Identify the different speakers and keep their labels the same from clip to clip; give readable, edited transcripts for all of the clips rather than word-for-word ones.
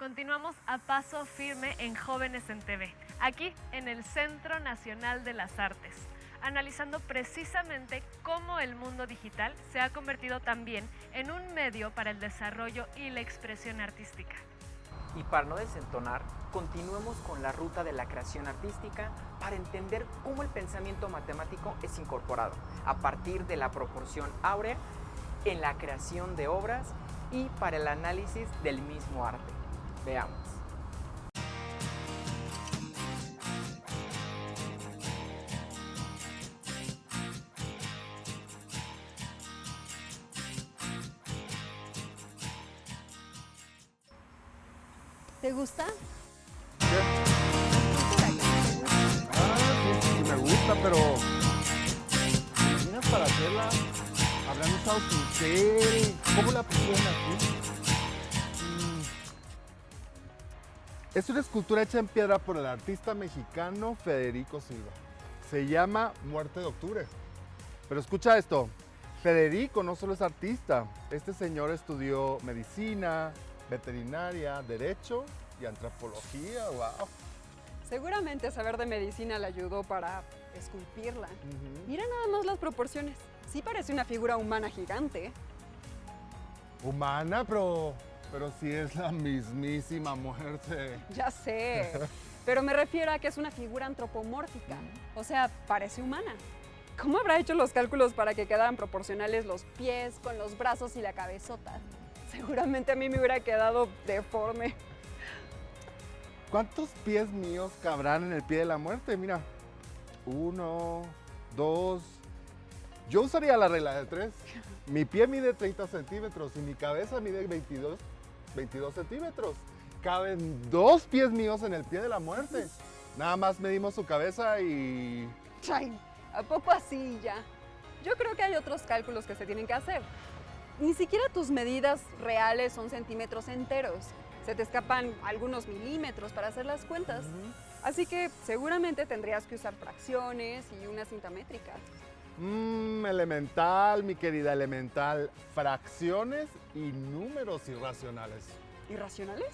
Speaker 1: Continuamos a paso firme en Jóvenes en TV, aquí en el Centro Nacional de las Artes, analizando precisamente cómo el mundo digital se ha convertido también en un medio para el desarrollo y la expresión artística.
Speaker 2: Y para no desentonar, continuemos con la ruta de la creación artística para entender cómo el pensamiento matemático es incorporado a partir de la proporción áurea en la creación de obras y para el análisis del mismo arte. Veamos.
Speaker 3: ¿Te gusta?
Speaker 4: Sí me gusta, pero imaginas para hacerla, habrán usado pincel, ¿cómo la pusieron aquí? Es una escultura hecha en piedra por el artista mexicano Federico Silva. Se llama Muerte de Octubre. Pero escucha esto, Federico no solo es artista, este señor estudió medicina, veterinaria, derecho y antropología, wow.
Speaker 3: Seguramente saber de medicina le ayudó para esculpirla. Mira nada más las proporciones. Sí parece una figura humana gigante.
Speaker 4: Humana, pero sí es la mismísima muerte.
Speaker 3: Ya sé, pero me refiero a que es una figura antropomórfica. O sea, parece humana. ¿Cómo habrá hecho los cálculos para que quedaran proporcionales los pies con los brazos y la cabezota? Seguramente a mí me hubiera quedado deforme.
Speaker 4: ¿Cuántos pies míos cabrán en el pie de la muerte? Mira, 1, 2. Yo usaría la regla de 3. Mi pie mide 30 centímetros y mi cabeza mide 22 centímetros. Caben 2 pies míos en el pie de la muerte. Nada más medimos su cabeza y...
Speaker 3: Chay, ¿a poco así ya? Yo creo que hay otros cálculos que se tienen que hacer. Ni siquiera tus medidas reales son centímetros enteros. Se te escapan algunos milímetros para hacer las cuentas. Así que seguramente tendrías que usar fracciones y una cinta métrica.
Speaker 4: Elemental, mi querida elemental. Fracciones y números irracionales.
Speaker 3: ¿Irracionales?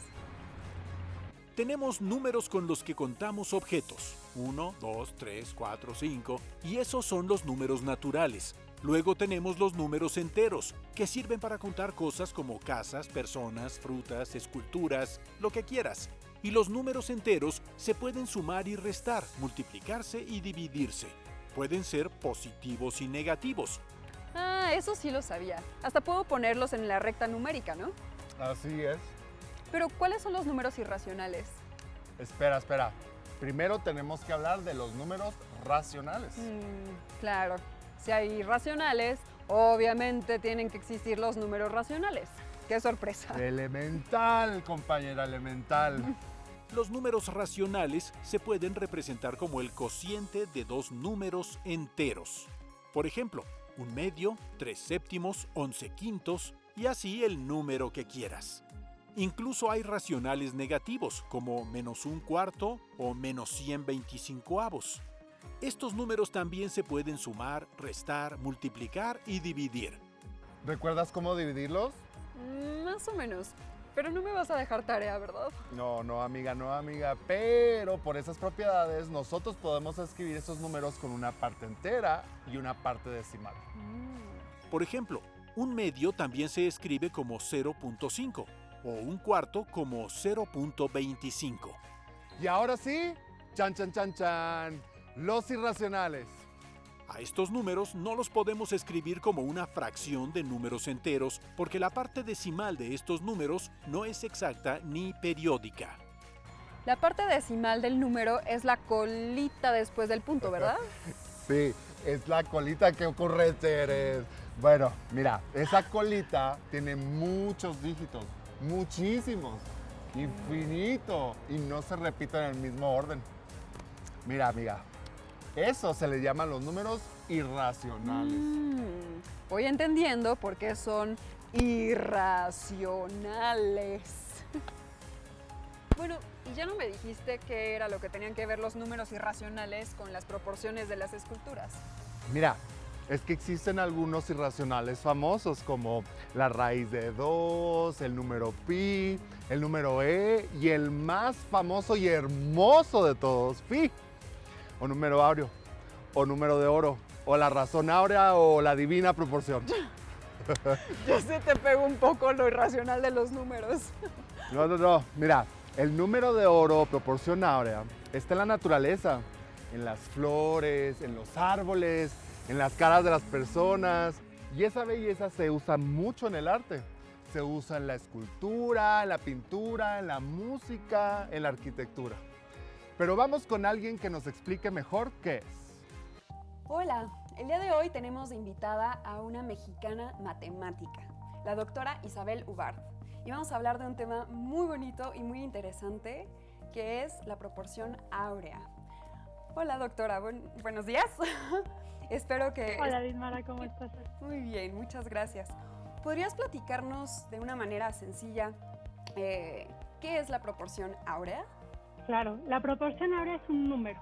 Speaker 5: Tenemos números con los que contamos objetos. 1, 2, 3, 4, 5. Y esos son los números naturales. Luego tenemos los números enteros, que sirven para contar cosas como casas, personas, frutas, esculturas, lo que quieras. Y los números enteros se pueden sumar y restar, multiplicarse y dividirse. Pueden ser positivos y negativos.
Speaker 3: Ah, eso sí lo sabía. Hasta puedo ponerlos en la recta numérica, ¿no?
Speaker 4: Así es.
Speaker 3: Pero, ¿cuáles son los números irracionales?
Speaker 4: Espera. Primero tenemos que hablar de los números racionales.
Speaker 3: Claro. Si hay irracionales, obviamente tienen que existir los números racionales. ¡Qué sorpresa!
Speaker 4: Elemental, compañera, elemental.
Speaker 5: Los números racionales se pueden representar como el cociente de dos números enteros. Por ejemplo, 1 medio, 3 séptimos, 11 quintos y así el número que quieras. Incluso hay racionales negativos como -1 cuarto o -125avos. Estos números también se pueden sumar, restar, multiplicar y dividir.
Speaker 4: ¿Recuerdas cómo dividirlos?
Speaker 3: Más o menos. Pero no me vas a dejar tarea, ¿verdad?
Speaker 4: No, amiga. Pero por esas propiedades nosotros podemos escribir esos números con una parte entera y una parte decimal.
Speaker 5: Por ejemplo, 1 medio también se escribe como 0.5 o 1 cuarto como 0.25.
Speaker 4: Y ahora sí, chan. Los irracionales.
Speaker 5: A estos números no los podemos escribir como una fracción de números enteros porque la parte decimal de estos números no es exacta ni periódica.
Speaker 3: La parte decimal del número es la colita después del punto, ¿verdad?
Speaker 4: Sí, es la colita que ocurre, Teres. Bueno, mira, esa colita tiene muchos dígitos, muchísimos, infinito, y no se repiten en el mismo orden. Mira, amiga. Eso se le llaman los números irracionales.
Speaker 3: Voy entendiendo por qué son irracionales. Bueno, ¿y ya no me dijiste qué era lo que tenían que ver los números irracionales con las proporciones de las esculturas?
Speaker 4: Mira, es que existen algunos irracionales famosos como la raíz de 2, el número pi, el número e y el más famoso y hermoso de todos, phi, o número áureo, o número de oro, o la razón áurea o la divina proporción.
Speaker 3: Yo sí te pego un poco lo irracional de los números.
Speaker 4: No, mira, el número de oro o proporción áurea está en la naturaleza, en las flores, en los árboles, en las caras de las personas, y esa belleza se usa mucho en el arte. Se usa en la escultura, en la pintura, en la música, en la arquitectura. Pero vamos con alguien que nos explique mejor qué es.
Speaker 3: Hola, el día de hoy tenemos de invitada a una mexicana matemática, la doctora Isabel Uvart. Y vamos a hablar de un tema muy bonito y muy interesante, que es la proporción áurea. Hola doctora, buenos días. Espero que...
Speaker 6: Hola Dismara, ¿cómo estás?
Speaker 3: Muy bien, muchas gracias. ¿Podrías platicarnos de una manera sencilla qué es la proporción áurea?
Speaker 6: Claro, la proporción áurea es un número.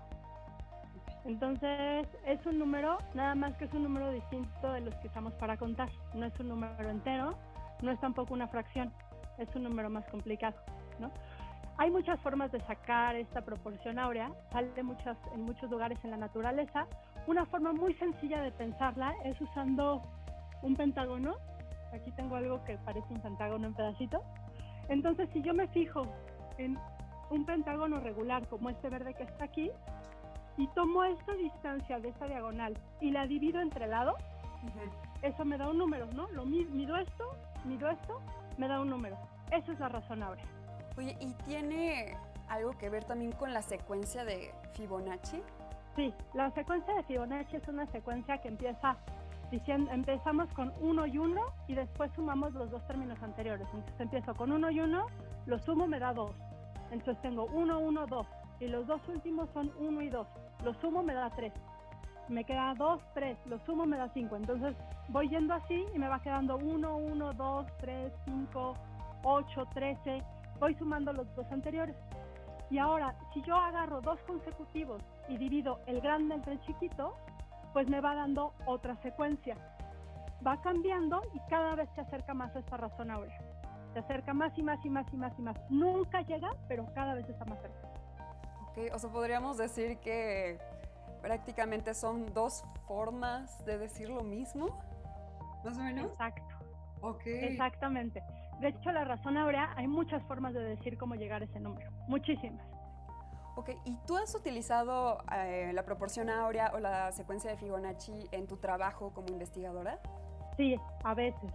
Speaker 6: Entonces, es un número, nada más que es un número distinto de los que usamos para contar. No es un número entero, no es tampoco una fracción, es un número más complicado, ¿no? Hay muchas formas de sacar esta proporción áurea, sale en muchos lugares en la naturaleza. Una forma muy sencilla de pensarla es usando un pentágono. Aquí tengo algo que parece un pentágono en pedacitos. Entonces, si yo me fijo en un pentágono regular como este verde que está aquí, y tomo esta distancia de esta diagonal y la divido entre lados, eso me da un número, ¿no? Mido esto, me da un número. Esa es la razón áurea.
Speaker 3: Oye, ¿y tiene algo que ver también con la secuencia de Fibonacci?
Speaker 6: Sí, la secuencia de Fibonacci es una secuencia que empezamos con 1 y 1 y después sumamos los dos términos anteriores. Entonces empiezo con 1 y 1, lo sumo me da 2. Entonces tengo 1, 1, 2 y los dos últimos son 1 y 2. Lo sumo me da 3. Me queda 2, 3, lo sumo me da 5. Entonces voy yendo así y me va quedando 1, 1, 2, 3, 5, 8, 13. Voy sumando los dos anteriores. Y ahora, si yo agarro dos consecutivos y divido el grande entre el chiquito, pues me va dando otra secuencia. Va cambiando y cada vez se acerca más a esta razón áurea. Se acerca más y más y más y más y más. Nunca llega, pero cada vez está más cerca.
Speaker 3: Ok, o sea, podríamos decir que prácticamente son dos formas de decir lo mismo, ¿más o menos?
Speaker 6: Exacto.
Speaker 3: Ok.
Speaker 6: Exactamente. De hecho, la razón áurea, hay muchas formas de decir cómo llegar a ese número. Muchísimas.
Speaker 3: Ok, ¿y tú has utilizado la proporción áurea o la secuencia de Fibonacci en tu trabajo como investigadora?
Speaker 6: Sí, a veces.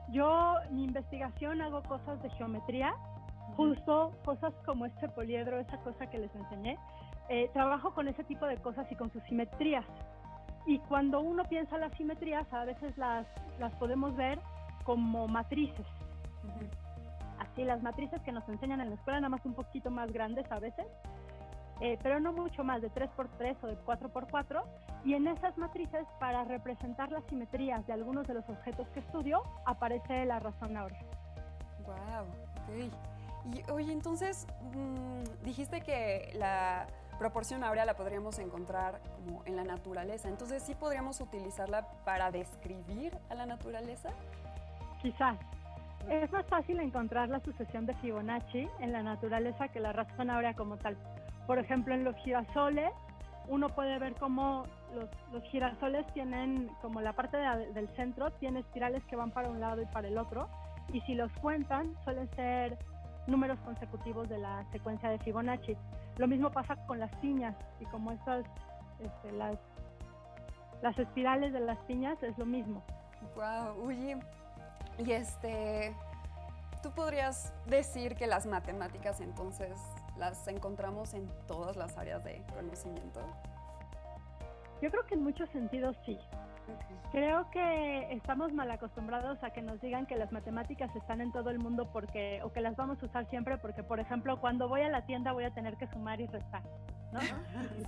Speaker 6: Yo, mi investigación, hago cosas de geometría, justo cosas como este poliedro, esa cosa que les enseñé. Trabajo con ese tipo de cosas y con sus simetrías. Y cuando uno piensa las simetrías, a veces las podemos ver como matrices. Así, las matrices que nos enseñan en la escuela, nada más un poquito más grandes a veces, pero no mucho más, de 3x3 o de 4x4. Y en esas matrices, para representar las simetrías de algunos de los objetos que estudio, aparece la razón áurea.
Speaker 3: Wow, ok. Y oye, entonces, dijiste que la proporción áurea la podríamos encontrar como en la naturaleza. Entonces, ¿sí podríamos utilizarla para describir a la naturaleza?
Speaker 6: Quizás. Es más fácil encontrar la sucesión de Fibonacci en la naturaleza que la razón áurea como tal. Por ejemplo, en los girasoles, uno puede ver cómo los girasoles tienen, como la parte del centro, tiene espirales que van para un lado y para el otro. Y si los cuentan, suelen ser números consecutivos de la secuencia de Fibonacci. Lo mismo pasa con las piñas, y como estas, las espirales de las piñas es lo mismo.
Speaker 3: Wow, oye, y ¿tú podrías decir que las matemáticas entonces las encontramos en todas las áreas de conocimiento?
Speaker 6: Yo creo que en muchos sentidos sí. Creo que estamos mal acostumbrados a que nos digan que las matemáticas están en todo el mundo o que las vamos a usar siempre porque, por ejemplo, cuando voy a la tienda voy a tener que sumar y restar, ¿no?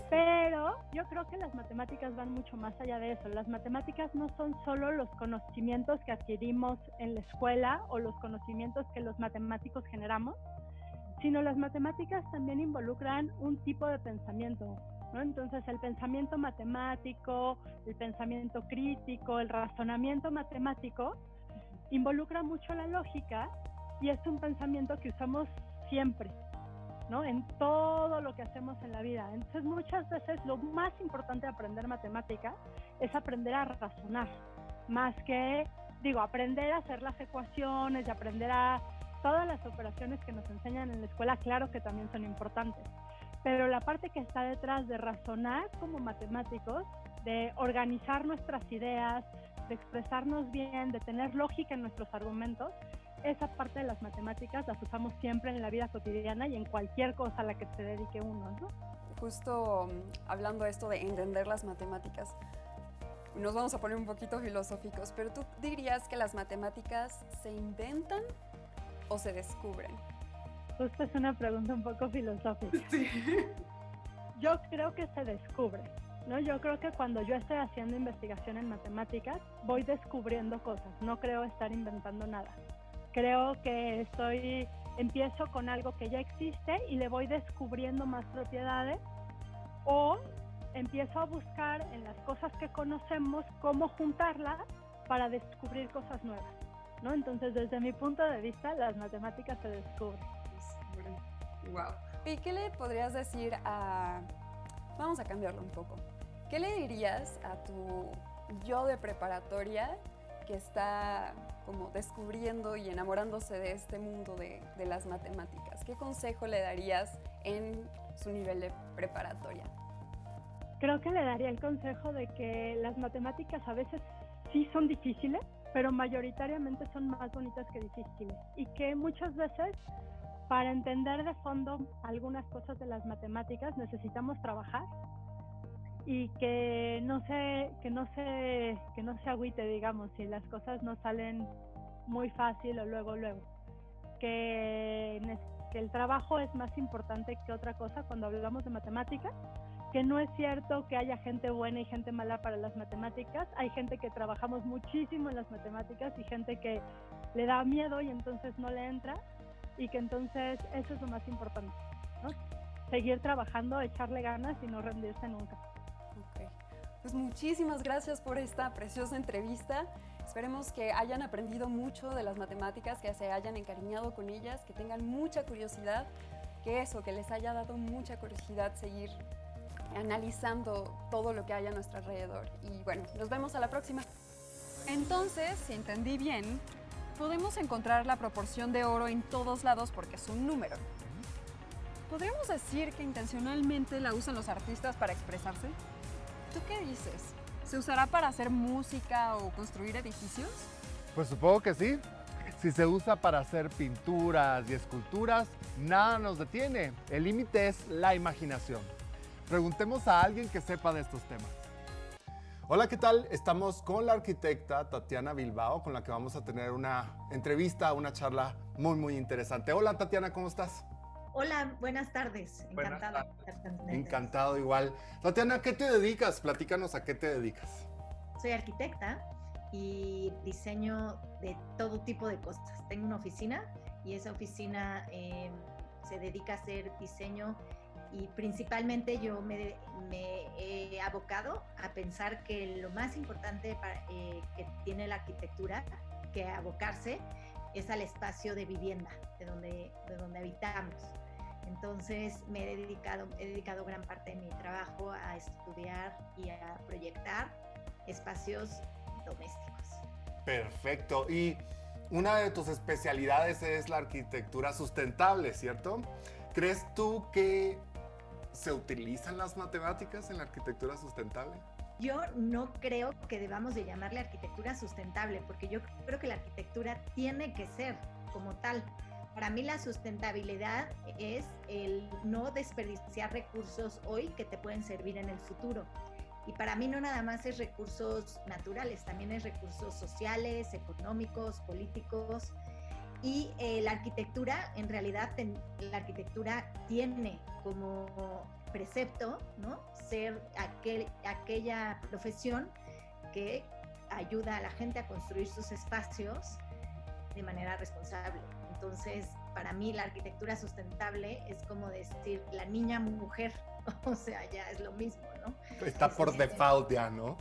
Speaker 6: Pero yo creo que las matemáticas van mucho más allá de eso. Las matemáticas no son solo los conocimientos que adquirimos en la escuela o los conocimientos que los matemáticos generamos, sino las matemáticas también involucran un tipo de pensamiento, ¿no? Entonces el pensamiento matemático, el pensamiento crítico, el razonamiento matemático involucra mucho la lógica y es un pensamiento que usamos siempre, ¿no? En todo lo que hacemos en la vida. Entonces muchas veces lo más importante de aprender matemática es aprender a razonar, más que, aprender a hacer las ecuaciones y aprender a todas las operaciones que nos enseñan en la escuela, claro que también son importantes, pero la parte que está detrás de razonar como matemáticos, de organizar nuestras ideas, de expresarnos bien, de tener lógica en nuestros argumentos, esa parte de las matemáticas las usamos siempre en la vida cotidiana y en cualquier cosa a la que se dedique uno, ¿no?
Speaker 3: Justo hablando de esto de entender las matemáticas, nos vamos a poner un poquito filosóficos, pero ¿tú dirías que las matemáticas se inventan o se descubren?
Speaker 6: Justo es una pregunta un poco filosófica.
Speaker 7: Sí.
Speaker 6: Yo creo que se descubre, ¿no? Yo creo que cuando yo estoy haciendo investigación en matemáticas, voy descubriendo cosas, no creo estar inventando nada. Creo que empiezo con algo que ya existe y le voy descubriendo más propiedades, o empiezo a buscar en las cosas que conocemos cómo juntarlas para descubrir cosas nuevas, ¿no? Entonces, desde mi punto de vista, las matemáticas se descubren.
Speaker 3: Wow. ¿Y qué le podrías decir vamos a cambiarlo un poco, qué le dirías a tu yo de preparatoria que está como descubriendo y enamorándose de este mundo de las matemáticas? ¿Qué consejo le darías en su nivel de preparatoria?
Speaker 6: Creo que le daría el consejo de que las matemáticas a veces sí son difíciles, pero mayoritariamente son más bonitas que difíciles, y que muchas veces para entender de fondo algunas cosas de las matemáticas necesitamos trabajar, y que no se agüite, digamos, si las cosas no salen muy fácil o luego, que el trabajo es más importante que otra cosa cuando hablamos de matemáticas, que no es cierto que haya gente buena y gente mala para las matemáticas. Hay gente que trabajamos muchísimo en las matemáticas y gente que le da miedo y entonces no le entra, y que entonces eso es lo más importante, ¿no? Seguir trabajando, echarle ganas y no rendirse nunca.
Speaker 3: Ok, pues muchísimas gracias por esta preciosa entrevista. Esperemos que hayan aprendido mucho de las matemáticas, que se hayan encariñado con ellas, que tengan mucha curiosidad, que les haya dado mucha curiosidad seguir analizando todo lo que hay a nuestro alrededor. Y bueno, nos vemos a la próxima. Entonces, si entendí bien, podemos encontrar la proporción de oro en todos lados porque es un número. ¿Podríamos decir que intencionalmente la usan los artistas para expresarse? ¿Tú qué dices? ¿Se usará para hacer música o construir edificios?
Speaker 4: Pues supongo que sí. Si se usa para hacer pinturas y esculturas, nada nos detiene. El límite es la imaginación. Preguntemos a alguien que sepa de estos temas. Hola, ¿qué tal? Estamos con la arquitecta Tatiana Bilbao, con la que vamos a tener una entrevista, una charla muy, muy interesante. Hola, Tatiana, ¿cómo estás?
Speaker 8: Hola, buenas tardes. Encantada.
Speaker 4: Encantado igual. Tatiana, ¿a qué te dedicas? Platícanos a qué te dedicas.
Speaker 8: Soy arquitecta y diseño de todo tipo de cosas. Tengo una oficina y esa oficina se dedica a hacer diseño, y principalmente yo me he abocado a pensar que lo más importante que tiene la arquitectura que abocarse es al espacio de vivienda, de donde habitamos. Entonces me he dedicado gran parte de mi trabajo a estudiar y a proyectar espacios domésticos.
Speaker 4: Perfecto. Y una de tus especialidades es la arquitectura sustentable, ¿cierto? ¿Crees tú que se utilizan las matemáticas en la arquitectura sustentable?
Speaker 8: Yo no creo que debamos de llamarle arquitectura sustentable, porque yo creo que la arquitectura tiene que ser como tal. Para mí la sustentabilidad es el no desperdiciar recursos hoy que te pueden servir en el futuro. Y para mí no nada más es recursos naturales, también es recursos sociales, económicos, políticos. Y la arquitectura, en realidad, la arquitectura tiene como precepto, ¿no?, ser aquella profesión que ayuda a la gente a construir sus espacios de manera responsable. Entonces, para mí la arquitectura sustentable es como decir la niña mujer o sea, ya es lo mismo, ¿no?
Speaker 4: Está por default ya, ¿no?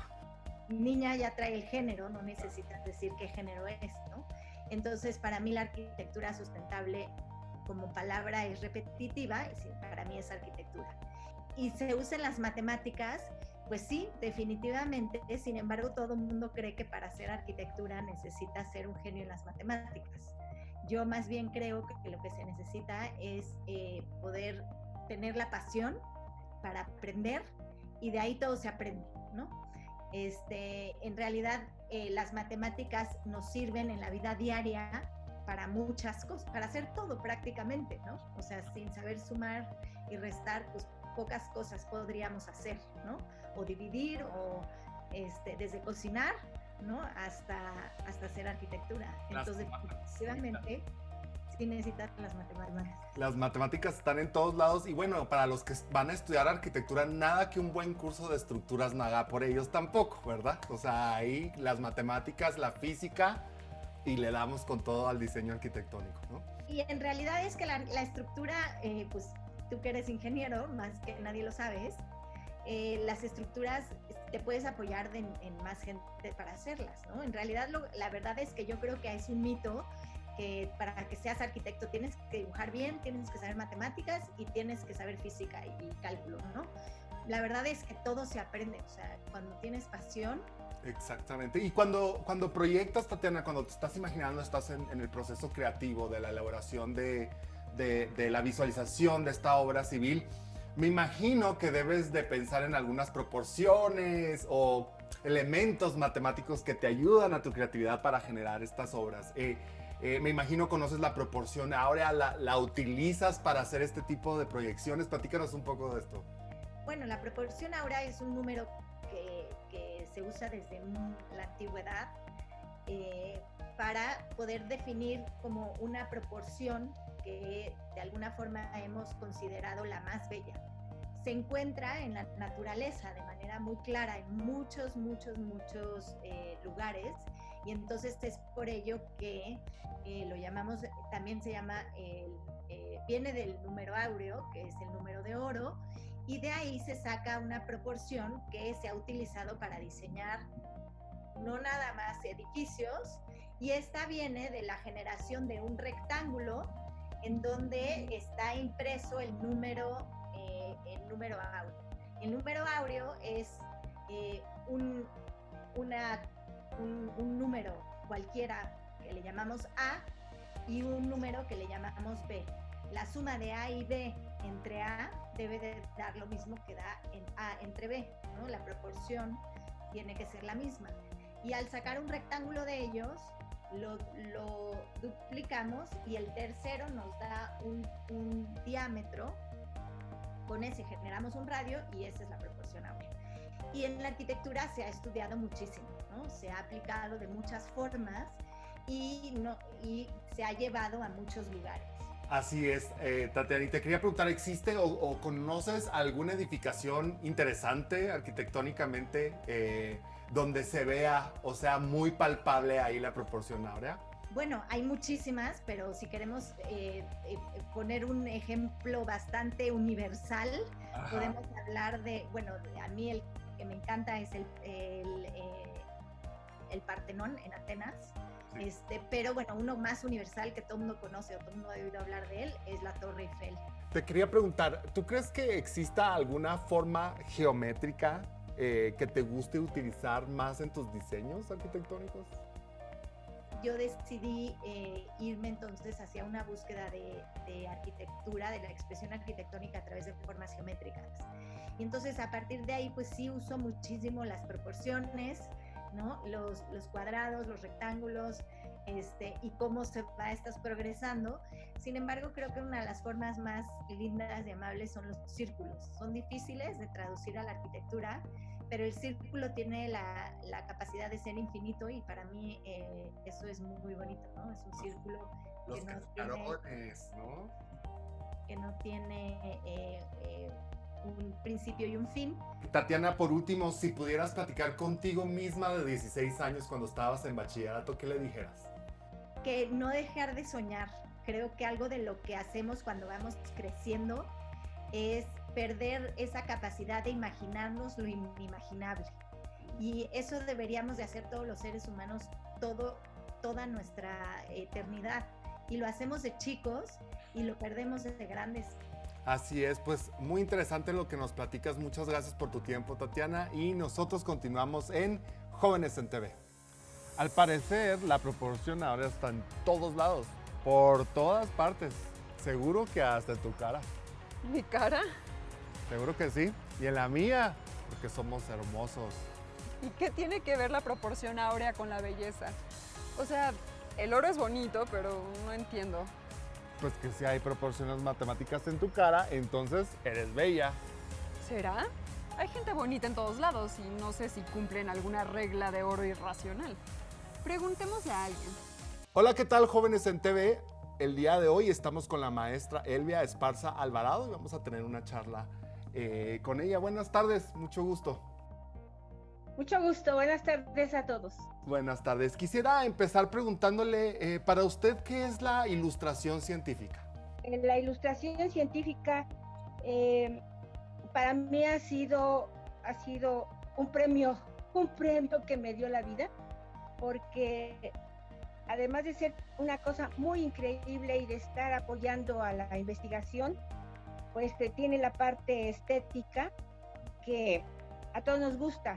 Speaker 8: Niña ya trae el género, no necesitas decir qué género es, ¿no? Entonces, para mí la arquitectura sustentable como palabra es repetitiva, es decir, para mí es arquitectura. Y se usa en las matemáticas, pues sí, definitivamente. Sin embargo, todo el mundo cree que para hacer arquitectura necesita ser un genio en las matemáticas. Yo más bien creo que lo que se necesita es poder tener la pasión para aprender, y de ahí todo se aprende, ¿no? En realidad, las matemáticas nos sirven en la vida diaria para muchas cosas, para hacer todo prácticamente, ¿no? O sea, sin saber sumar y restar, pues pocas cosas podríamos hacer, ¿no? O dividir, o desde cocinar, ¿no? Hasta hacer arquitectura. Entonces, definitivamente, sí necesitan las matemáticas.
Speaker 4: Las matemáticas están en todos lados y bueno, para los que van a estudiar arquitectura, nada que un buen curso de estructuras no haga por ellos tampoco, ¿verdad? O sea, ahí las matemáticas, la física, y le damos con todo al diseño arquitectónico, ¿no?
Speaker 8: Y en realidad es que la estructura, pues tú que eres ingeniero, más que nadie lo sabes, las estructuras te puedes apoyar en más gente para hacerlas, ¿no? En realidad la verdad es que yo creo que es un mito que para que seas arquitecto tienes que dibujar bien, tienes que saber matemáticas y tienes que saber física y cálculo, ¿no? La verdad es que todo se aprende, o sea, cuando tienes pasión.
Speaker 4: Exactamente. Y cuando proyectas, Tatiana, cuando te estás imaginando, estás en el proceso creativo de la elaboración de la visualización de esta obra civil, me imagino que debes de pensar en algunas proporciones o elementos matemáticos que te ayudan a tu creatividad para generar estas obras. Me imagino conoces la proporción áurea, la utilizas para hacer este tipo de proyecciones. Platícanos un poco de esto.
Speaker 8: Bueno, la proporción áurea es un número que se usa desde la antigüedad para poder definir como una proporción que de alguna forma hemos considerado la más bella. Se encuentra en la naturaleza de manera muy clara en muchos lugares, y entonces es por ello que lo llamamos, también se llama, viene del número áureo, que es el número de oro, y de ahí se saca una proporción que se ha utilizado para diseñar no nada más edificios, y esta viene de la generación de un rectángulo en donde está impreso el número áureo. El número áureo es un número cualquiera que le llamamos A y un número que le llamamos B. La suma de A y B entre A debe de dar lo mismo que da en A entre B, ¿no? La proporción tiene que ser la misma. Y al sacar un rectángulo de ellos, lo duplicamos y el tercero nos da un diámetro. Con ese generamos un radio y esa es la proporción áurea. Y en la arquitectura se ha estudiado muchísimo, ¿no? Se ha aplicado de muchas formas y se ha llevado a muchos lugares.
Speaker 4: Así es, Tatiana, y te quería preguntar, ¿existe o conoces alguna edificación interesante arquitectónicamente donde se vea, o sea, muy palpable ahí la proporción áurea?
Speaker 8: Bueno, hay muchísimas, pero si queremos poner un ejemplo bastante universal, ajá, podemos hablar de, bueno, a mí el que me encanta es el Partenón en Atenas. Sí. Pero bueno, uno más universal que todo el mundo conoce o todo el mundo ha oído hablar de él es la Torre Eiffel.
Speaker 4: Te quería preguntar, ¿tú crees que exista alguna forma geométrica que te guste utilizar más en tus diseños arquitectónicos?
Speaker 8: Yo decidí irme entonces hacia una búsqueda de arquitectura, de la expresión arquitectónica a través de formas geométricas. Y entonces a partir de ahí pues sí uso muchísimo las proporciones, ¿no? Los cuadrados, los rectángulos, y cómo estás progresando. Sin embargo, creo que una de las formas más lindas y amables son los círculos. Son difíciles de traducir a la arquitectura, pero el círculo tiene la capacidad de ser infinito y para mí eso es muy bonito, ¿no? Es un círculo que no tiene un principio y un fin.
Speaker 4: Tatiana, por último, si pudieras platicar contigo misma de 16 años cuando estabas en bachillerato, ¿qué le dijeras?
Speaker 8: Que no dejar de soñar. Creo que algo de lo que hacemos cuando vamos creciendo es perder esa capacidad de imaginarnos lo inimaginable. Y eso deberíamos de hacer todos los seres humanos toda nuestra eternidad. Y lo hacemos de chicos y lo perdemos de grandes.
Speaker 4: Así es, pues muy interesante lo que nos platicas. Muchas gracias por tu tiempo, Tatiana. Y nosotros continuamos en Jóvenes en TV. Al parecer, la proporción ahora está en todos lados, por todas partes. Seguro que hasta en tu cara.
Speaker 3: ¿Mi cara?
Speaker 4: Seguro que sí. Y en la mía, porque somos hermosos.
Speaker 3: ¿Y qué tiene que ver la proporción áurea con la belleza? O sea, el oro es bonito, pero no entiendo.
Speaker 4: Pues que si hay proporciones matemáticas en tu cara, entonces eres bella.
Speaker 3: ¿Será? Hay gente bonita en todos lados y no sé si cumplen alguna regla de oro irracional. Preguntémosle a alguien.
Speaker 4: Hola, ¿qué tal, Jóvenes en TV? El día de hoy estamos con la maestra Elvia Esparza Alvarado y vamos a tener una charla con ella. Buenas tardes, mucho gusto.
Speaker 7: Mucho gusto, buenas tardes a todos.
Speaker 4: Buenas tardes. Quisiera empezar preguntándole, para usted, ¿qué es la ilustración científica?
Speaker 7: La ilustración científica para mí ha sido un premio que me dio la vida, porque además de ser una cosa muy increíble y de estar apoyando a la investigación, pues tiene la parte estética que a todos nos gusta.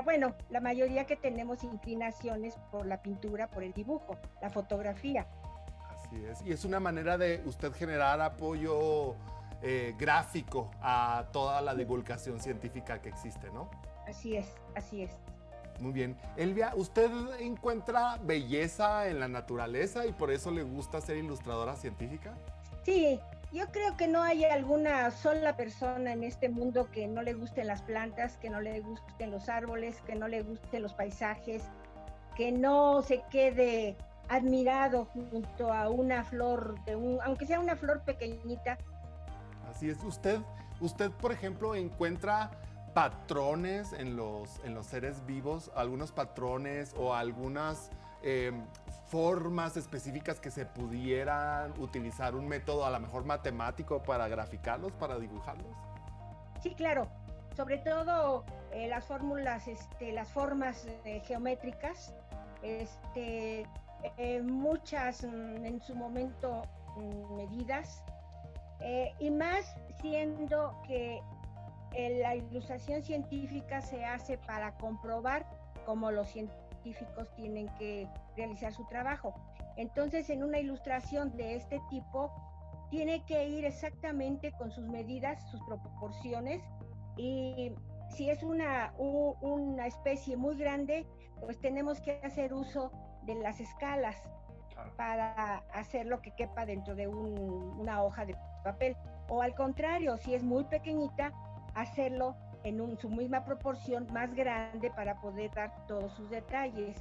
Speaker 7: Bueno, la mayoría que tenemos inclinaciones por la pintura, por el dibujo, la fotografía.
Speaker 4: Así es, y es una manera de usted generar apoyo gráfico a toda la divulgación científica que existe, ¿no?
Speaker 7: Así es.
Speaker 4: Muy bien. Elvia, ¿usted encuentra belleza en la naturaleza y por eso le gusta ser ilustradora científica?
Speaker 7: Sí, yo creo que no hay alguna sola persona en este mundo que no le gusten las plantas, que no le gusten los árboles, que no le gusten los paisajes, que no se quede admirado junto a una flor, aunque sea una flor pequeñita.
Speaker 4: Así es. Usted, por ejemplo, encuentra patrones en los seres vivos, algunos patrones o algunas formas específicas que se pudieran utilizar un método a lo mejor matemático para graficarlos, para dibujarlos.
Speaker 7: Sí, claro, sobre todo las fórmulas, las formas geométricas, muchas en su momento medidas, y más siendo que la ilustración científica se hace para comprobar cómo los científicos tienen que realizar su trabajo. Entonces, en una ilustración de este tipo, tiene que ir exactamente con sus medidas, sus proporciones, y si es una especie muy grande, pues tenemos que hacer uso de las escalas para hacer lo que quepa dentro de una hoja de papel. O al contrario, si es muy pequeñita, hacerlo en su misma proporción más grande para poder dar todos sus detalles.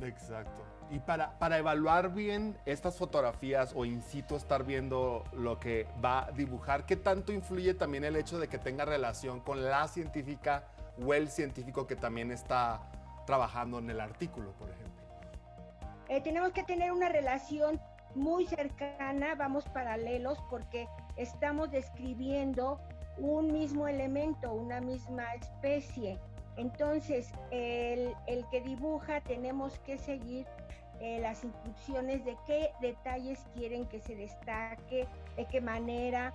Speaker 4: Exacto. Y para evaluar bien estas fotografías o in situ estar viendo lo que va a dibujar, ¿qué tanto influye también el hecho de que tenga relación con la científica o el científico que también está trabajando en el artículo, por ejemplo?
Speaker 7: Tenemos que tener una relación muy cercana, vamos paralelos, porque estamos describiendo un mismo elemento, una misma especie. Entonces, el que dibuja tenemos que seguir las instrucciones de qué detalles quieren que se destaque, de qué manera,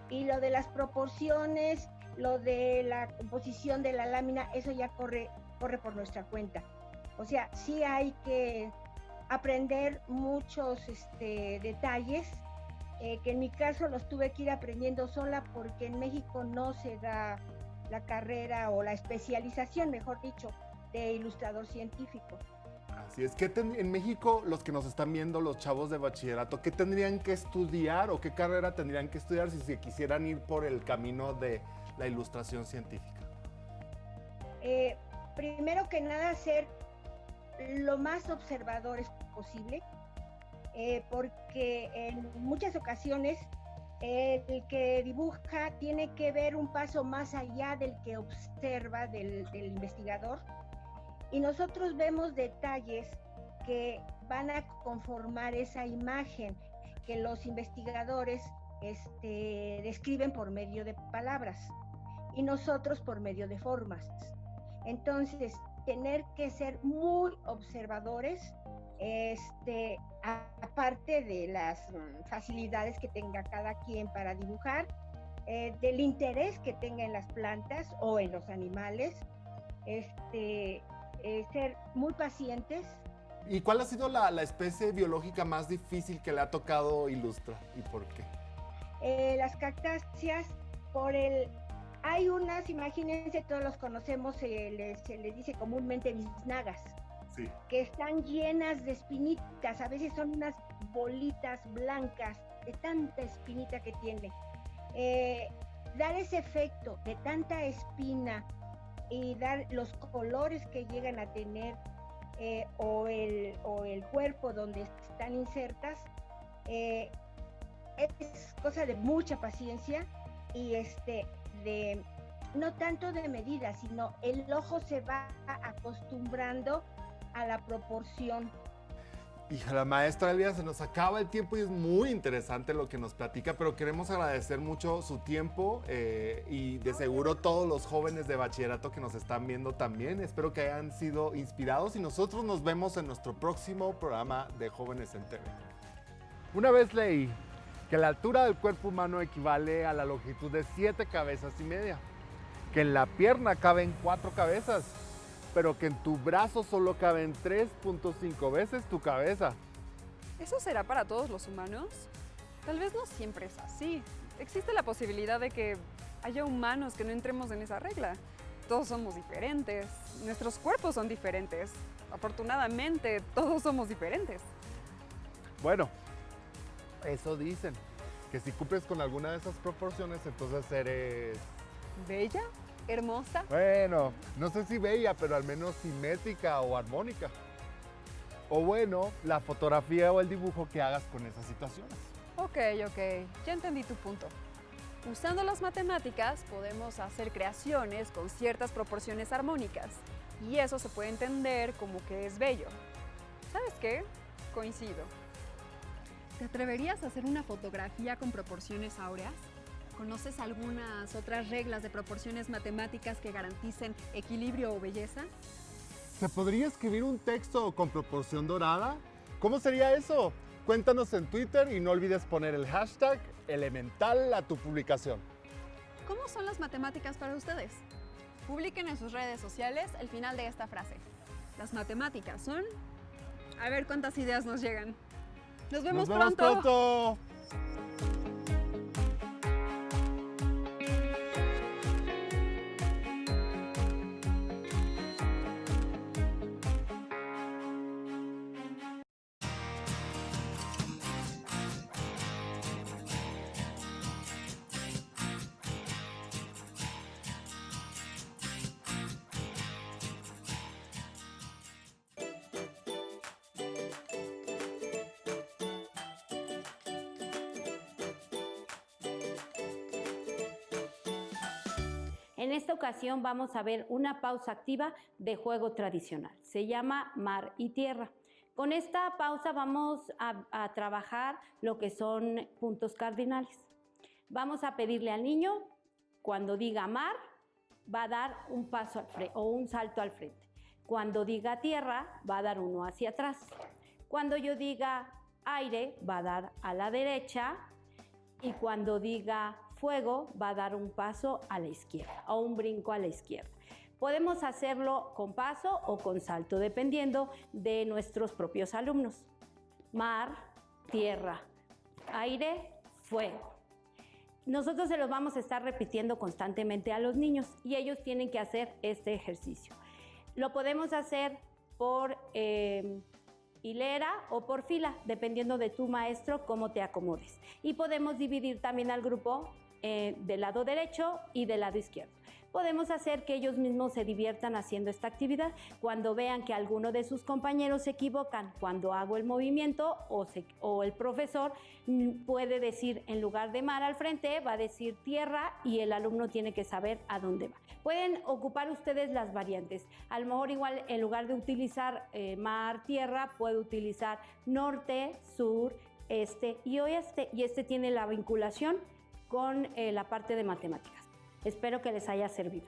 Speaker 7: y lo de las proporciones, lo de la composición de la lámina, eso ya corre por nuestra cuenta. O sea, sí hay que aprender muchos detalles, que en mi caso los tuve que ir aprendiendo sola porque en México no se da la carrera o la especialización, mejor dicho, de ilustrador científico.
Speaker 4: Así es. En México, los que nos están viendo, los chavos de bachillerato, ¿qué tendrían que estudiar o qué carrera tendrían que estudiar si se quisieran ir por el camino de la ilustración científica?
Speaker 7: Primero que nada, ser lo más observadores posible, porque en muchas ocasiones el que dibuja tiene que ver un paso más allá del que observa del investigador, y nosotros vemos detalles que van a conformar esa imagen, que los investigadores describen por medio de palabras y nosotros por medio de formas. Entonces, tener que ser muy observadores, aparte de las facilidades que tenga cada quien para dibujar, del interés que tenga en las plantas o en los animales, ser muy pacientes.
Speaker 4: ¿Y cuál ha sido la especie biológica más difícil que le ha tocado ilustrar y por qué?
Speaker 7: Las cactáceas, hay unas, imagínense, todos los conocemos, se les dice comúnmente biznagas,
Speaker 4: Sí.
Speaker 7: que están llenas de espinitas, a veces son unas bolitas blancas de tanta espinita que tiene. Dar ese efecto de tanta espina y dar los colores que llegan a tener, o el cuerpo donde están insertas, es cosa de mucha paciencia y no tanto de medida, sino el ojo se va acostumbrando a la proporción.
Speaker 4: Hija, la maestra Elvia, se nos acaba el tiempo y es muy interesante lo que nos platica, pero queremos agradecer mucho su tiempo y de seguro todos los jóvenes de bachillerato que nos están viendo también. Espero que hayan sido inspirados y nosotros nos vemos en nuestro próximo programa de Jóvenes en TV. Una vez leí que la altura del cuerpo humano equivale a la longitud de 7 cabezas y media, que en la pierna caben 4 cabezas, pero que en tu brazo solo caben 3.5 veces tu cabeza.
Speaker 3: ¿Eso será para todos los humanos? Tal vez no siempre es así. Existe la posibilidad de que haya humanos que no entremos en esa regla. Todos somos diferentes, nuestros cuerpos son diferentes. Afortunadamente, todos somos diferentes.
Speaker 4: Bueno, eso dicen, que si cumples con alguna de esas proporciones, entonces eres...
Speaker 3: ¿Bella? ¿Hermosa?
Speaker 4: Bueno, no sé si bella, pero al menos simétrica o armónica. O bueno, la fotografía o el dibujo que hagas con esas situaciones.
Speaker 3: Ok, ya entendí tu punto. Usando las matemáticas podemos hacer creaciones con ciertas proporciones armónicas y eso se puede entender como que es bello. ¿Sabes qué? Coincido. ¿Te atreverías a hacer una fotografía con proporciones áureas? ¿Conoces algunas otras reglas de proporciones matemáticas que garanticen equilibrio o belleza?
Speaker 4: ¿Se podría escribir un texto con proporción dorada? ¿Cómo sería eso? Cuéntanos en Twitter y no olvides poner el hashtag elemental a tu publicación.
Speaker 3: ¿Cómo son las matemáticas para ustedes? Publiquen en sus redes sociales el final de esta frase. Las matemáticas son... A ver cuántas ideas nos llegan. Nos vemos pronto.
Speaker 9: En esta ocasión vamos a ver una pausa activa de juego tradicional. Se llama Mar y Tierra. Con esta pausa vamos a trabajar lo que son puntos cardinales. Vamos a pedirle al niño, cuando diga mar, va a dar un paso al frente o un salto al frente. Cuando diga tierra, va a dar uno hacia atrás. Cuando yo diga aire, va a dar a la derecha. Y cuando diga fuego, va a dar un paso a la izquierda o un brinco a la izquierda. Podemos hacerlo con paso o con salto, dependiendo de nuestros propios alumnos. Mar, tierra, aire, fuego. Nosotros se los vamos a estar repitiendo constantemente a los niños y ellos tienen que hacer este ejercicio. Lo podemos hacer por hilera o por fila, dependiendo de tu maestro, cómo te acomodes. Y podemos dividir también al grupo del lado derecho y del lado izquierdo. Podemos hacer que ellos mismos se diviertan haciendo esta actividad. Cuando vean que alguno de sus compañeros se equivocan cuando hago el movimiento o el profesor puede decir, en lugar de mar al frente, va a decir tierra y el alumno tiene que saber a dónde va. Pueden ocupar ustedes las variantes. A lo mejor igual en lugar de utilizar mar, tierra, puede utilizar norte, sur, este y este tiene la vinculación con la parte de matemáticas. Espero que les haya servido.